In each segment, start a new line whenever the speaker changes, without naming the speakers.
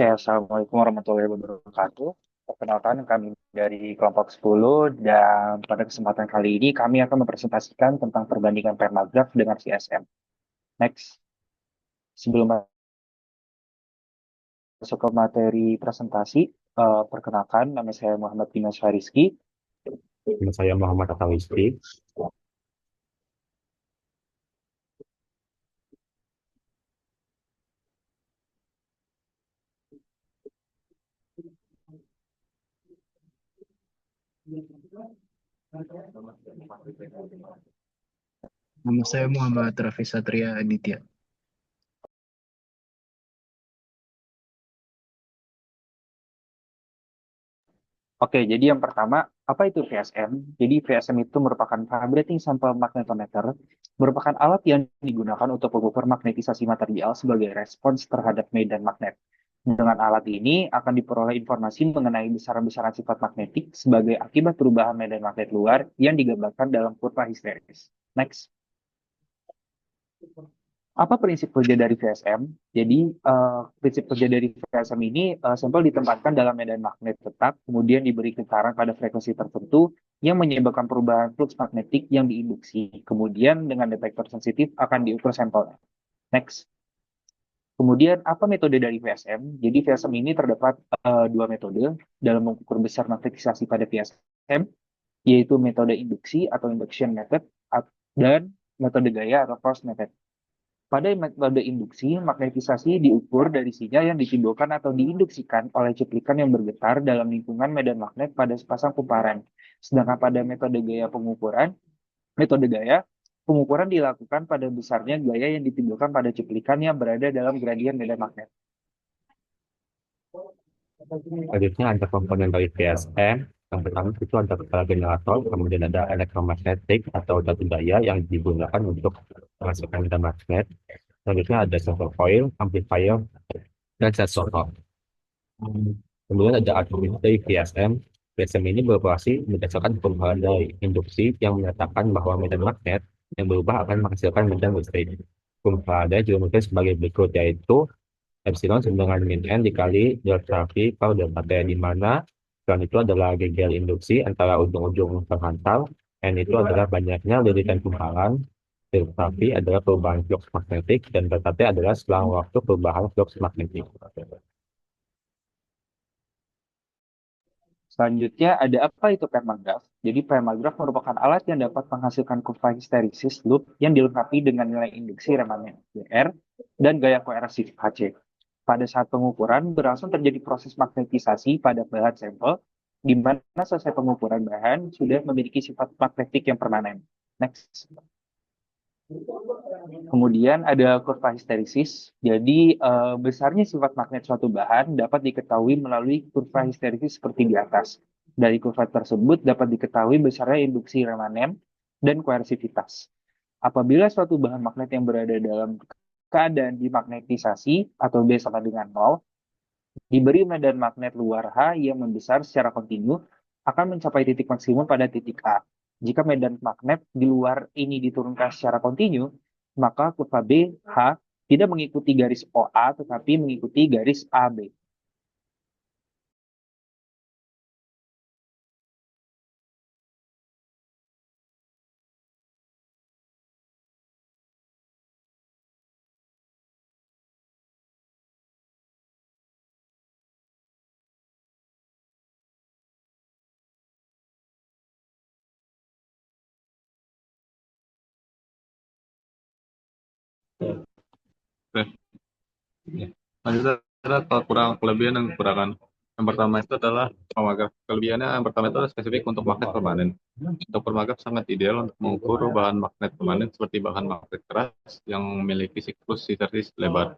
Ya, Assalamualaikum warahmatullahi wabarakatuh. Perkenalkan kami dari kelompok 10 dan pada kesempatan kali ini kami akan mempresentasikan tentang perbandingan permagraf dengan CSM. Next, sebelum masuk ke materi presentasi, perkenalkan nama saya Muhammad Dinas Fariski.
Nama saya Muhammad Atawisti.
Nama saya Muhammad Raffi Satria Aditya.
Oke, jadi yang pertama, apa itu VSM? Jadi VSM itu merupakan vibrating sample magnetometer, merupakan alat yang digunakan untuk mengukur magnetisasi material sebagai respons terhadap medan magnet. Dengan alat ini akan diperoleh informasi mengenai besaran-besaran sifat magnetik sebagai akibat perubahan medan magnet luar yang digambarkan dalam kurva histeris. Next. Apa prinsip kerja dari VSM? Jadi, prinsip kerja dari VSM ini, sampel ditempatkan dalam medan magnet tetap, kemudian diberi getaran pada frekuensi tertentu yang menyebabkan perubahan flux magnetik yang diinduksi. Kemudian dengan detektor sensitif akan diukur sampelnya. Next. Kemudian apa metode dari VSM? Jadi VSM ini terdapat dua metode dalam mengukur besar magnetisasi pada VSM, yaitu metode induksi atau induction method dan metode gaya atau force method. Pada metode induksi, magnetisasi diukur dari sinyal yang ditimbulkan atau diinduksikan oleh cuplikan yang bergetar dalam lingkungan medan magnet pada sepasang kumparan. Sedangkan pada metode gaya, pengukuran dilakukan pada besarnya gaya yang ditimbulkan pada cuplikan yang berada dalam gradien medan magnet.
Selanjutnya ada komponen dari PSM. Yang pertama itu ada kepala generator, kemudian ada elektromagnetik atau datu daya yang digunakan untuk menghasilkan medan magnet. Selanjutnya ada servo coil, amplifier, dan sensor. Kemudian ada argumen dari PSM. PSM ini beroperasi berdasarkan perubahan dari induksi yang menyatakan bahwa medan magnet yang berubah akan menghasilkan medan listrik. Perubahan juga mungkin sebagai berikut, yaitu epsilon sama dengan min n dikali delta V per delta T, di mana epsilon itu adalah gegel induksi antara ujung-ujung terhantar, n itu adalah banyaknya lirikan kumparan, delta V adalah perubahan flux magnetik, dan delta T adalah selang waktu perubahan flux magnetik.
Selanjutnya ada apa itu permagraf? Jadi permagraf merupakan alat yang dapat menghasilkan kurva histeresis loop yang dilengkapi dengan nilai induksi remanen WR dan gaya koerasif HC. Pada saat pengukuran berlangsung terjadi proses magnetisasi pada bahan sampel, di mana selesai pengukuran bahan sudah memiliki sifat magnetik yang permanen. Next. Kemudian ada kurva histeresis. Jadi besarnya sifat magnet suatu bahan dapat diketahui melalui kurva histeresis seperti di atas. Dari kurva tersebut dapat diketahui besarnya induksi remanen dan koersivitas. Apabila suatu bahan magnet yang berada dalam keadaan dimagnetisasi atau B sama dengan 0, diberi medan magnet luar H yang membesar secara kontinu, akan mencapai titik maksimum pada titik A. Jika medan magnet di luar ini diturunkan secara kontinu, maka kurva B H tidak mengikuti garis OA tetapi mengikuti garis AB.
Oke. Ya. Lanjut adalah kekurangan kelebihan dan kekurangan. Yang pertama itu adalah permagraf. Kelebihannya yang pertama itu adalah spesifik untuk magnet permanen. Untuk permagraf sangat ideal untuk mengukur bahan magnet permanen seperti bahan magnet keras yang memiliki siklus histeresis lebar.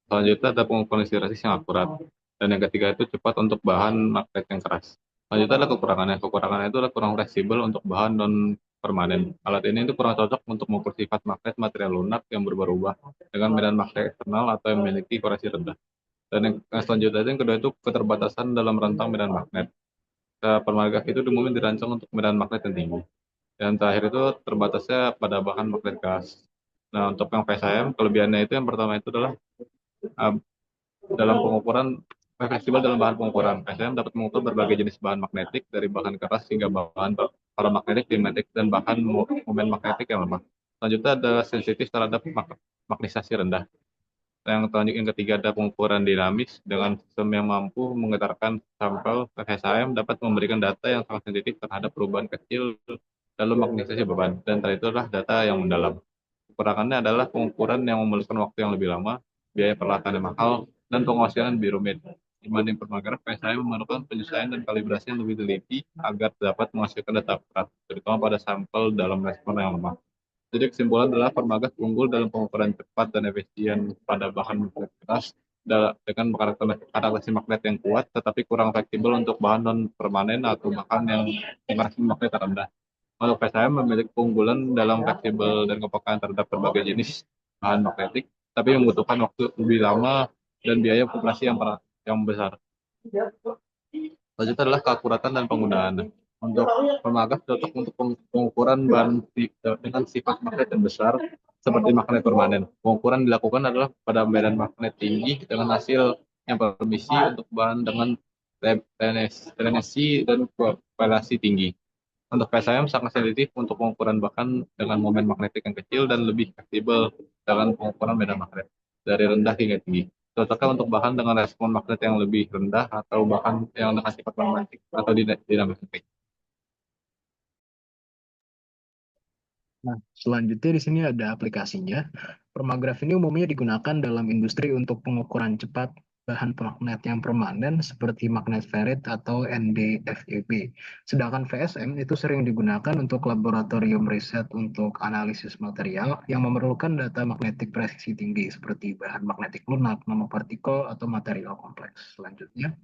Selanjutnya ada pengukuran histeresis yang akurat. Dan yang ketiga itu cepat untuk bahan magnet yang keras. Selanjutnya adalah kekurangannya. Kekurangannya itu adalah kurang fleksibel untuk bahan non permanen. Alat ini itu kurang cocok untuk mengukur sifat magnet material lunak yang berubah-ubah dengan medan magnet eksternal atau yang memiliki korelasi rendah. Dan yang selanjutnya yang kedua itu keterbatasan dalam rentang medan magnet. Permagraf itu umumnya dirancang untuk medan magnet yang tinggi. Dan terakhir itu terbatasnya pada bahan magnet gas. Nah, untuk yang PSM, kelebihannya itu yang pertama itu adalah dalam pengukuran fleksibel dalam bahan pengukuran. PSM dapat mengukur berbagai jenis bahan magnetik dari bahan keras hingga bahan paramagnetik, dimagnetik, dan bahkan momen magnetik yang lemah. Selanjutnya ada sensitif terhadap magnetisasi rendah. Yang ketiga ada pengukuran dinamis dengan sistem yang mampu menggetarkan sampel. FSIM dapat memberikan data yang sangat sensitif terhadap perubahan kecil dalam magnetisasi beban, dan itu adalah data yang mendalam. Kekurangannya adalah pengukuran yang memerlukan waktu yang lebih lama, biaya peralatan yang mahal, dan penguasaan yang lebih rumit. Dibanding permagraf, PSIM memerlukan penyesuaian dan kalibrasi yang lebih teliti agar dapat menghasilkan data akurat, terutama pada sampel dalam respon yang lemah. Jadi kesimpulan adalah permagas unggul dalam pengukuran cepat dan efisien pada bahan magnet keras dengan karakteristik magnet yang kuat, tetapi kurang fleksibel untuk bahan non permanen atau bahan yang karakteristik magnet rendah. Untuk PSIM memiliki keunggulan dalam fleksibel dan kepekaan terhadap berbagai jenis bahan magnetik, tapi membutuhkan waktu lebih lama dan biaya operasi yang besar. Selanjutnya adalah keakuratan dan penggunaan. Untuk pemagas cocok untuk pengukuran bahan dengan sifat magnet yang besar seperti magnet permanen. Pengukuran dilakukan adalah pada medan magnet tinggi dengan hasil yang permisi untuk bahan dengan tendensi dan korelasi tinggi. Untuk PSIM sangat sensitif untuk pengukuran bahkan dengan momen magnetik yang kecil dan lebih fleksibel dengan pengukuran medan magnet dari rendah hingga tinggi. Cocoknya untuk bahan dengan respon magnet yang lebih rendah atau bahkan yang dengan sifat magnetik atau dinamik.
Nah, selanjutnya di sini ada aplikasinya. Permagraf ini umumnya digunakan dalam industri untuk pengukuran cepat bahan magnet yang permanen seperti magnet ferrit atau NdFeB. Sedangkan VSM itu sering digunakan untuk laboratorium riset untuk analisis material yang memerlukan data magnetik presisi tinggi seperti bahan magnetik lunak, nanopartikel, atau material kompleks. Selanjutnya.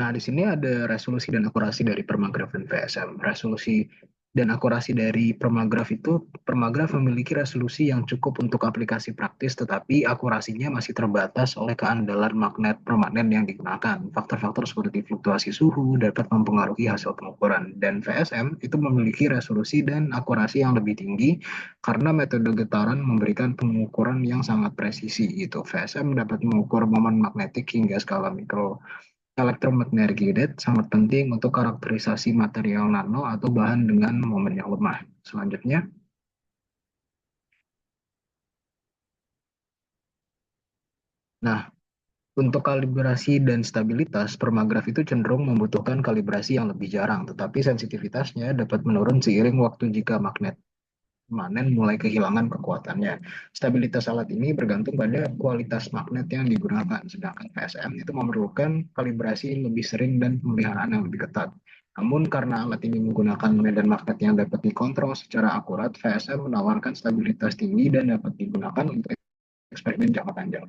Nah, di sini ada resolusi dan akurasi dari permagraf dan VSM. Resolusi dan akurasi dari permagraf itu, permagraf memiliki resolusi yang cukup untuk aplikasi praktis, tetapi akurasinya masih terbatas oleh keandalan magnet permanen yang digunakan. Faktor-faktor seperti fluktuasi suhu dapat mempengaruhi hasil pengukuran. Dan VSM itu memiliki resolusi dan akurasi yang lebih tinggi karena metode getaran memberikan pengukuran yang sangat presisi. Gitu. VSM dapat mengukur momen magnetik hingga skala mikro. Elektromagnetic unit sangat penting untuk karakterisasi material nano atau bahan dengan momen yang lemah. Selanjutnya, nah, untuk kalibrasi dan stabilitas, permagraf itu cenderung membutuhkan kalibrasi yang lebih jarang, tetapi sensitivitasnya dapat menurun seiring waktu jika magnet permanen mulai kehilangan kekuatannya. Stabilitas alat ini bergantung pada kualitas magnet yang digunakan, sedangkan PSM itu memerlukan kalibrasi lebih sering dan pemeliharaan yang lebih ketat. Namun karena alat ini menggunakan medan magnet yang dapat dikontrol secara akurat, VSM menawarkan stabilitas tinggi dan dapat digunakan untuk eksperimen jangka panjang.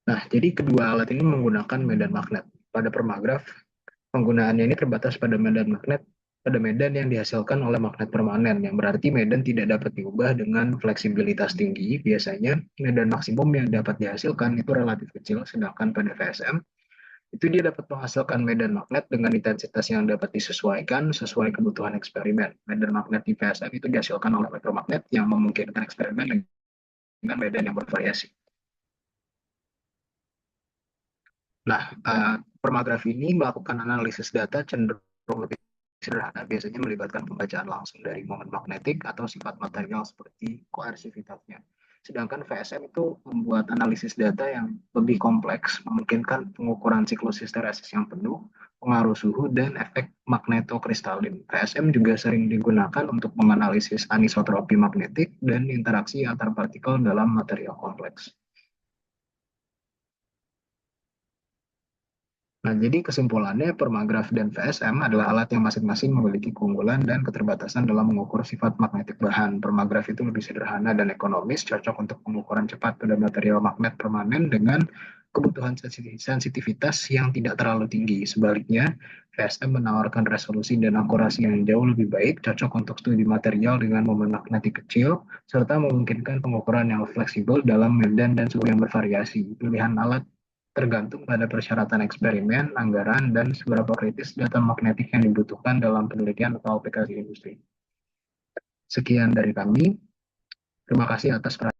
Nah, jadi kedua alat ini menggunakan medan magnet. Pada permagraf, penggunaannya ini terbatas pada medan magnet, pada medan yang dihasilkan oleh magnet permanen, yang berarti medan tidak dapat diubah dengan fleksibilitas tinggi. Biasanya, medan maksimum yang dapat dihasilkan itu relatif kecil, sedangkan pada VSM, itu dia dapat menghasilkan medan magnet dengan intensitas yang dapat disesuaikan sesuai kebutuhan eksperimen. Medan magnet di VSM itu dihasilkan oleh elektromagnet yang memungkinkan eksperimen dengan medan yang bervariasi. Nah, permagraf ini melakukan analisis data cenderung lebih sederhana, biasanya melibatkan pembacaan langsung dari momen magnetik atau sifat material seperti koersivitasnya. Sedangkan VSM itu membuat analisis data yang lebih kompleks, memungkinkan pengukuran siklus histeresis yang penuh, pengaruh suhu, dan efek magnetokristalin. VSM juga sering digunakan untuk menganalisis anisotropi magnetik dan interaksi antar partikel dalam material kompleks. Nah, jadi kesimpulannya permagraf dan VSM adalah alat yang masing-masing memiliki keunggulan dan keterbatasan dalam mengukur sifat magnetik bahan. Permagraf itu lebih sederhana dan ekonomis, cocok untuk pengukuran cepat pada material magnet permanen dengan kebutuhan sensitivitas yang tidak terlalu tinggi. Sebaliknya, VSM menawarkan resolusi dan akurasi yang jauh lebih baik, cocok untuk studi material dengan momen magnetik kecil, serta memungkinkan pengukuran yang fleksibel dalam medan dan suhu yang bervariasi. Pilihan alat tergantung pada persyaratan eksperimen, anggaran, dan seberapa kritis data magnetik yang dibutuhkan dalam penelitian atau aplikasi industri. Sekian dari kami. Terima kasih atas perhatian.